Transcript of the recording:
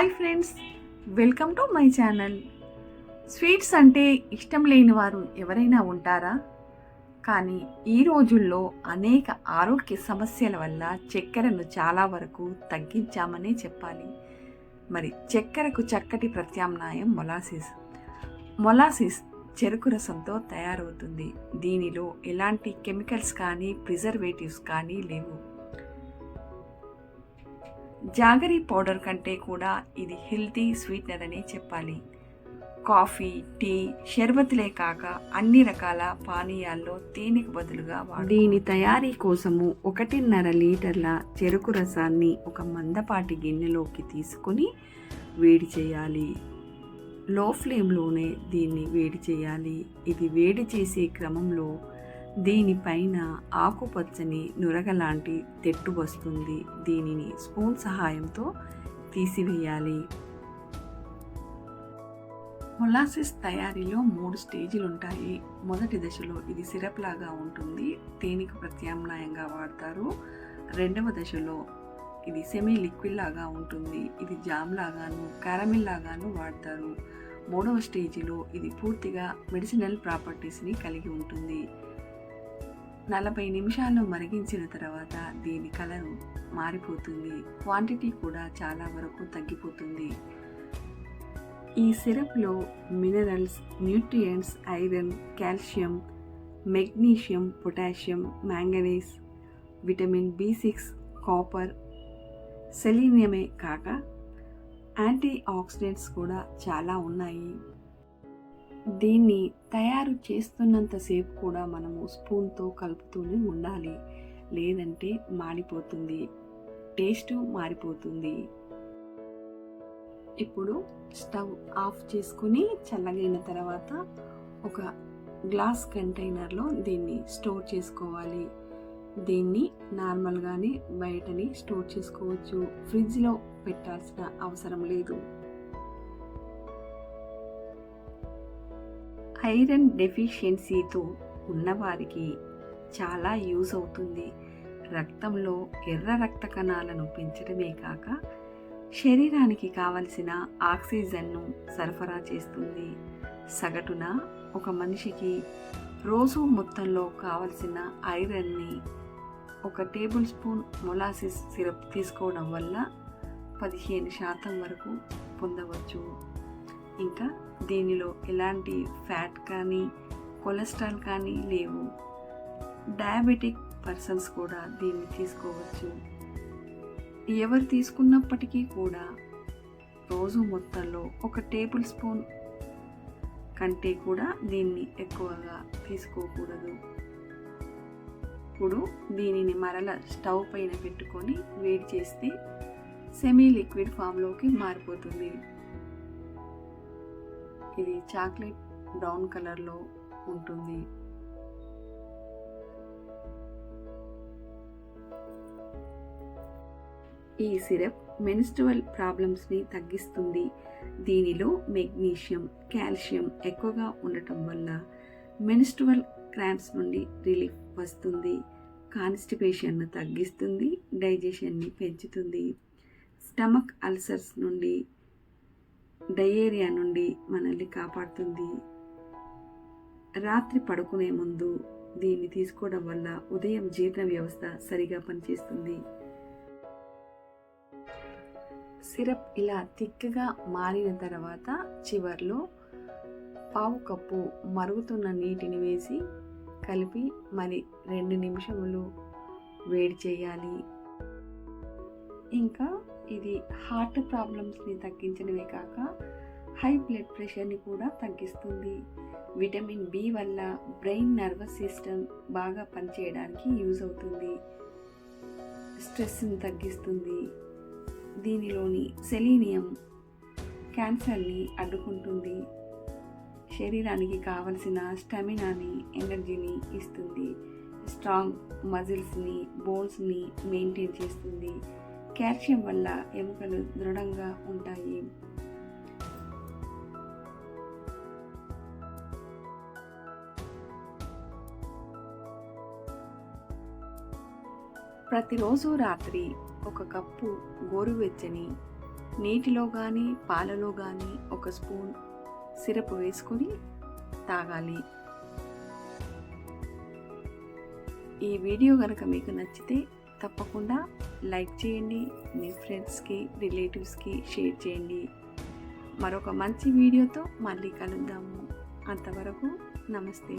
Hi friends, welcome to my channel. Sweets అంటే ఇష్టం లేని వారు ఎవరైనా ఉంటారా? కానీ ఈ రోజుల్లో అనేక ఆరోగ్య సమస్యల వల్ల చక్కెరను చాలా వరకు తగ్గించామనే చెప్పాలి. మరి చక్కెరకు చక్కటి ప్రత్యామ్నాయం మొలాసిస్. మొలాసిస్ చెరుకు రసంతో తయారవుతుంది. దీనిలో ఎలాంటి కెమికల్స్ కానీ ప్రిజర్వేటివ్స్ కానీ లేవు. జాగరీ పౌడర్ కంటే కూడా ఇది హెల్తీ స్వీట్నర్ అనే చెప్పాలి. కాఫీ, టీ, షర్బత్లే కాక అన్ని రకాల పానీయాల్లో తేనెకు బదులుగా దీని తయారీ కోసము 1.5 లీటర్ల చెరుకు రసాన్ని ఒక మందపాటి గిన్నెలోకి తీసుకొని వేడి చేయాలి. లో ఫ్లేమ్లోనే దీన్ని వేడి చేయాలి. ఇది వేడి చేసే క్రమంలో దీనిపైన ఆకుపచ్చని నురగలాంటి తెట్టు వస్తుంది. దీనిని స్పూన్ సహాయంతో తీసివేయాలి. మొలాసెస్ తయారీలో 3 స్టేజీలు ఉంటాయి. మొదటి దశలో ఇది సిరప్ లాగా ఉంటుంది, తేనెకు ప్రత్యామ్నాయంగా వాడతారు. రెండవ దశలో ఇది సెమీ లిక్విడ్ లాగా ఉంటుంది, ఇది జామ్ లాగాను క్యారమిల్ లాగాను వాడతారు. మూడవ స్టేజీలో ఇది పూర్తిగా మెడిసినల్ ప్రాపర్టీస్ని కలిగి ఉంటుంది. 40 నిమిషాలు మరిగించిన తర్వాత దీని కలర్ మారిపోతుంది, క్వాంటిటీ కూడా చాలా వరకు తగ్గిపోతుంది. ఈ సిరప్లో minerals, nutrients, iron, calcium, magnesium, potassium, manganese, vitamin B6, copper, సెలీనియమే కాక యాంటీ ఆక్సిడెంట్స్ కూడా చాలా ఉన్నాయి. దీన్ని తయారు చేస్తున్నంతసేపు కూడా మనము స్పూన్తో కలుపుతూనే ఉండాలి, లేదంటే మాడిపోతుంది, టేస్ట్ మారిపోతుంది. ఇప్పుడు స్టవ్ ఆఫ్ చేసుకుని చల్లగైన తర్వాత ఒక గ్లాస్ కంటైనర్లో దీన్ని స్టోర్ చేసుకోవాలి. దీన్ని నార్మల్గానే బయటని స్టోర్ చేసుకోవచ్చు, ఫ్రిడ్జ్లో పెట్టాల్సిన అవసరం లేదు. ఐరన్ డెఫిషియన్సీతో ఉన్నవారికి చాలా యూజ్ అవుతుంది. రక్తంలో ఎర్ర రక్త కణాలను పెంచడమే కాక శరీరానికి కావలసిన ఆక్సిజన్ను సరఫరా చేస్తుంది. సగటున ఒక మనిషికి రోజు మొత్తంలో కావలసిన ఐరన్ని 1 టేబుల్ స్పూన్ మొలాసిస్ సిరప్ తీసుకోవడం వల్ల 15% వరకు పొందవచ్చు. ఇంకా దీనిలో ఎలాంటి ఫ్యాట్ కానీ కొలెస్ట్రాల్ కానీ లేవు. డయాబెటిక్ పర్సన్స్ కూడా దీన్ని తీసుకోవచ్చు. ఎవరు తీసుకున్నప్పటికీ కూడా రోజు మొత్తంలో 1 టేబుల్ స్పూన్ కంటే కూడా దీన్ని ఎక్కువగా తీసుకోకూడదు. ఇప్పుడు దీనిని మరల స్టవ్ పైన పెట్టుకొని వేడి చేస్తే సెమీ లిక్విడ్ ఫామ్లోకి మారిపోతుంది. ఇది చాక్లెట్ బ్రౌన్ కలర్లో ఉంటుంది. ఈ సిరప్ మెన్స్ట్రువల్ ప్రాబ్లమ్స్ని తగ్గిస్తుంది. దీనిలో మెగ్నీషియం, కాల్షియం ఎక్కువగా ఉండటం వల్ల మెన్స్ట్రువల్ క్రాంప్స్ నుండి రిలీఫ్ వస్తుంది, కాన్స్టిపేషన్ను తగ్గిస్తుంది, డైజెషన్ని పెంచుతుంది, స్టమక్ అల్సర్స్ నుండి, డయేరియా నుండి మనల్ని కాపాడుతుంది. రాత్రి పడుకునే ముందు దీన్ని తీసుకోవడం వల్ల ఉదయం జీర్ణ వ్యవస్థ సరిగా పనిచేస్తుంది. సిరప్ ఇలా థిక్గా మారిన తర్వాత చివర్లో 1/2 కప్పు మరుగుతున్న నీటిని వేసి కలిపి మరి 2 నిమిషములు వేడి చేయాలి. ఇంకా ఇది హార్ట్ ప్రాబ్లమ్స్ని తగ్గించడమే కాక హై బ్లడ్ ప్రెషర్ని కూడా తగ్గిస్తుంది. విటమిన్ B వల్ల బ్రెయిన్ నర్వస్ సిస్టమ్ బాగా పనిచేయడానికి యూజ్ అవుతుంది, స్ట్రెస్ని తగ్గిస్తుంది. దీనిలోని సెలీనియం క్యాన్సర్ని అడ్డుకుంటుంది, శరీరానికి కావలసిన స్టామినాని, ఎనర్జీని ఇస్తుంది, స్ట్రాంగ్ మజిల్స్ని, బోన్స్ని మెయింటైన్ చేస్తుంది. కాల్షియం వల్ల ఎముకలు దృఢంగా ఉంటాయి. ప్రతిరోజు రాత్రి 1 కప్పు గోరువెచ్చని నీటిలో కానీ పాలలో కానీ ఒక స్పూన్ సిరప్ వేసుకొని తాగాలి. ఈ వీడియో కనుక మీకు నచ్చితే తప్పకుండా లైక్ చేయండి, మీ ఫ్రెండ్స్కి రిలేటివ్స్కి షేర్ చేయండి. మరొక మంచి వీడియోతో మళ్ళీ కలుద్దాము. అంతవరకు నమస్తే.